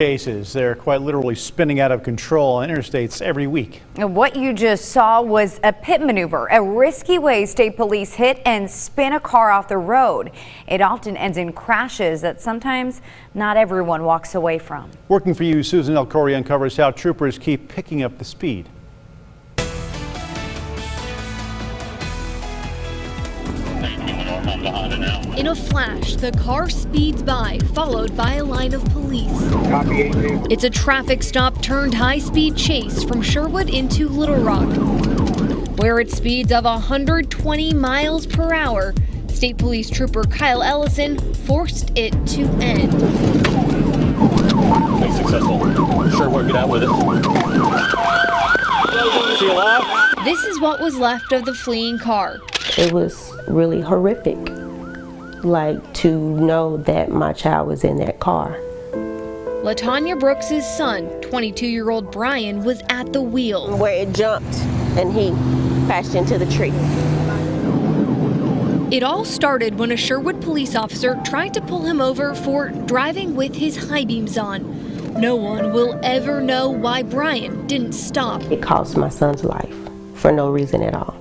Cases. They're quite literally spinning out of control on interstates every week. And what you just saw was a pit maneuver, a risky way state police hit and spin a car off the road. It often ends in crashes that sometimes not everyone walks away from. Working for you, Susan El Khoury uncovers how troopers keep picking up the speed. In a flash, the car speeds by, followed by a line of police. It's a traffic stop turned high-speed chase from Sherwood into Little Rock, where at speeds of 120 miles per hour, State Police Trooper Kyle Ellison forced it to end. Be successful. Sherwood, get out with it. See you alive? This is what was left of the fleeing car. It was really horrific, like to know that my child was in that car. LaTanya Brooks' son, 22-year-old Brian, was at the wheel. Where it jumped and he crashed into the tree. It all started when a Sherwood police officer tried to pull him over for driving with his high beams on. No one will ever know why Brian didn't stop. It cost my son's life for no reason at all.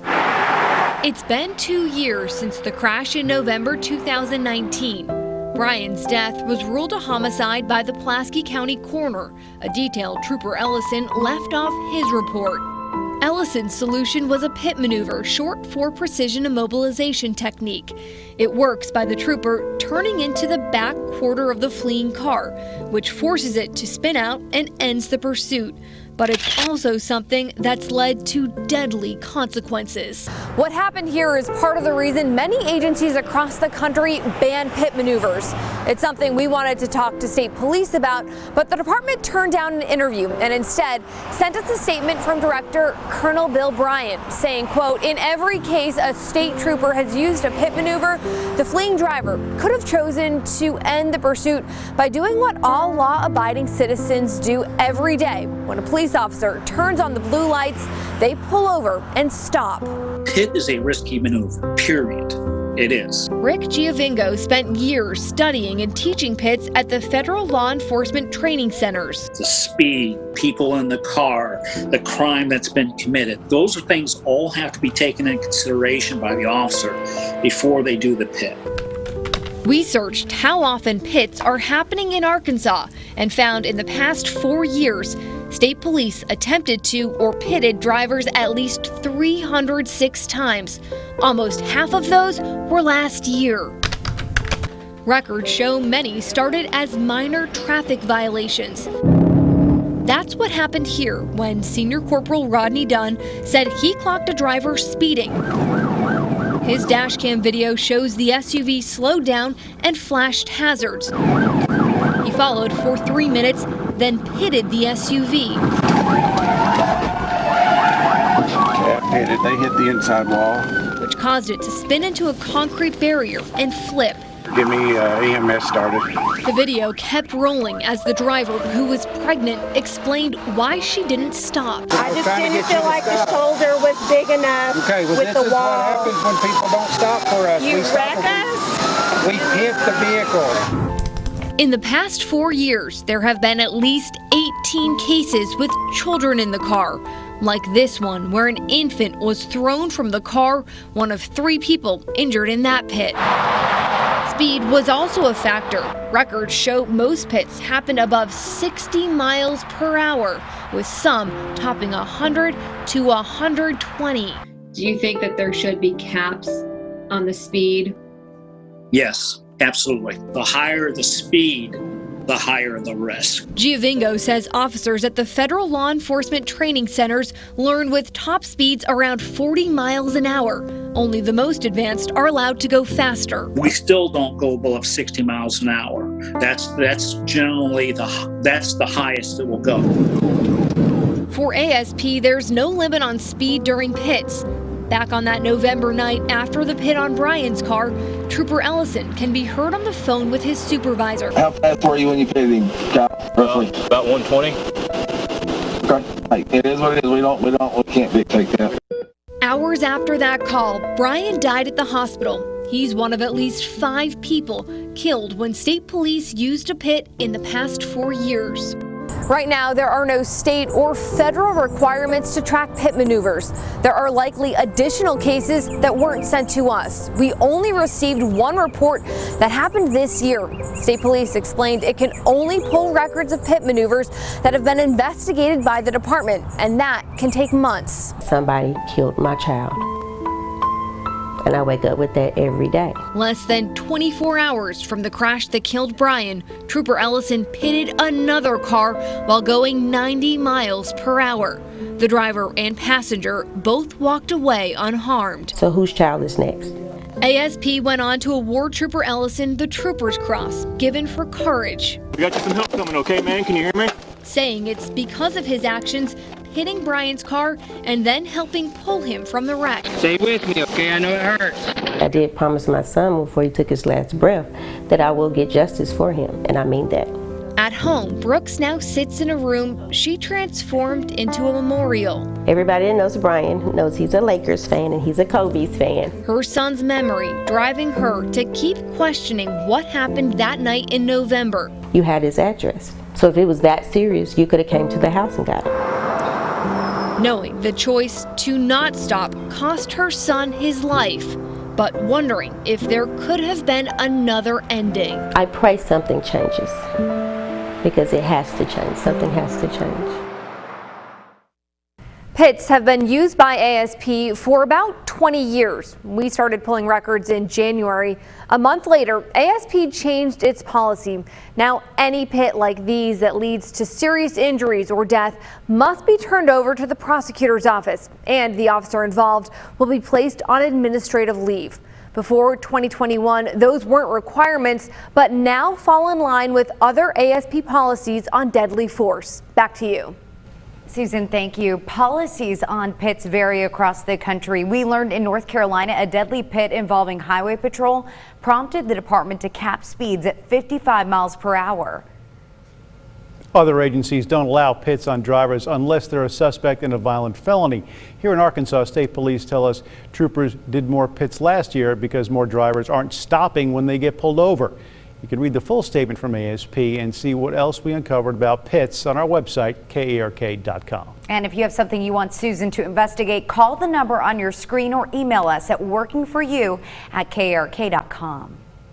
It's been 2 years since the crash in November 2019. Brian's death was ruled a homicide by the Pulaski County coroner, a detail Trooper Ellison left off his report. Ellison's solution was a pit maneuver, short for precision immobilization technique. It works by the trooper turning into the back quarter of the fleeing car, which forces it to spin out and ends the pursuit. But it's also something that's led to deadly consequences. What happened here is part of the reason many agencies across the country ban pit maneuvers. It's something we wanted to talk to state police about, but the department turned down an interview and instead sent us a statement from Director Colonel Bill Bryant saying, quote, "In every case a state trooper has used a pit maneuver, the fleeing driver could have chosen to end the pursuit by doing what all law-abiding citizens do every day. When a police officer turns on the blue lights, they pull over and stop." Pit is a risky maneuver, period. It is. Rick Giovingo spent years studying and teaching pits at the federal law enforcement training centers. The speed, people in the car, the crime that's been committed, those are things all have to be taken into consideration by the officer before they do the pit. We searched how often pits are happening in Arkansas and found in the past 4 years, state police attempted to or pitted drivers at least 306 times. Almost half of those were last year. Records show many started as minor traffic violations. That's what happened here when Senior Corporal Rodney Dunn said he clocked a driver speeding. His dashcam video shows the SUV slowed down and flashed hazards. He followed for 3 minutes, then pitted the SUV. Yeah, pitted. They hit the inside wall, Which caused it to spin into a concrete barrier and flip. get me EMS started. The video kept rolling as the driver, who was pregnant, explained why she didn't stop. I just didn't feel like the shoulder was big enough with the wall. What happens when people don't stop for us. You wreck us? We hit the vehicle. In the past 4 years, there have been at least 18 cases with children in the car, like this one where an infant was thrown from the car, one of 3 people injured in that pit. Speed was also a factor. Records show most pits happen above 60 miles per hour, with some topping 100 to 120. Do you think that there should be caps on the speed? Yes, absolutely. The higher the speed, the higher the risk. Giovingo says officers at the federal law enforcement training centers learn with top speeds around 40 miles an hour. Only the most advanced are allowed to go faster. We still don't go above 60 miles an hour. That's generally the highest it will go. For ASP, there's no limit on speed during pits. Back on that November night after the pit on Brian's car, Trooper Ellison can be heard on the phone with his supervisor. How fast were you when you pitted him, roughly? About 120. Okay. It is what it is. We can't dictate that. Hours after that call, Brian died at the hospital. He's one of at least 5 people killed when state police used a pit in the past 4 years. Right now, there are no state or federal requirements to track pit maneuvers. There are likely additional cases that weren't sent to us. We only received one report that happened this year. State police explained it can only pull records of pit maneuvers that have been investigated by the department, and that can take months. Somebody killed my child. And I wake up with that every day. Less than 24 hours from the crash that killed Brian, Trooper Ellison pitted another car while going 90 miles per hour. The driver and passenger both walked away unharmed. So whose child is next? ASP went on to award Trooper Ellison the Trooper's Cross, given for courage. We got you some help coming, okay, man? Can you hear me? Saying it's because of his actions, hitting Brian's car and then helping pull him from the wreck. Stay with me, okay? I know it hurts. I did promise my son before he took his last breath that I will get justice for him, and I mean that. At home, Brooks now sits in a room she transformed into a memorial. Everybody that knows Brian knows he's a Lakers fan and he's a Kobe's fan. Her son's memory driving her to keep questioning what happened that night in November. You had his address. So if it was that serious, you could have came to the house and got it. Knowing the choice to not stop cost her son his life, but wondering if there could have been another ending. I pray something changes, because it has to change. Something has to change. Pits have been used by ASP for about 20 years. We started pulling records in January. A month later, ASP changed its policy. Now, any pit like these that leads to serious injuries or death must be turned over to the prosecutor's office, and the officer involved will be placed on administrative leave. Before 2021, those weren't requirements, but now fall in line with other ASP policies on deadly force. Back to you. Susan, thank you. Policies on pits vary across the country. We learned in North Carolina a deadly pit involving highway patrol prompted the department to cap speeds at 55 miles per hour. Other agencies don't allow pits on drivers unless they're a suspect in a violent felony. Here in Arkansas, state police tell us troopers did more pits last year because more drivers aren't stopping when they get pulled over. You can read the full statement from ASP and see what else we uncovered about pits on our website, KARK.com. And if you have something you want Susan to investigate, call the number on your screen or email us at workingforyou@KARK.com.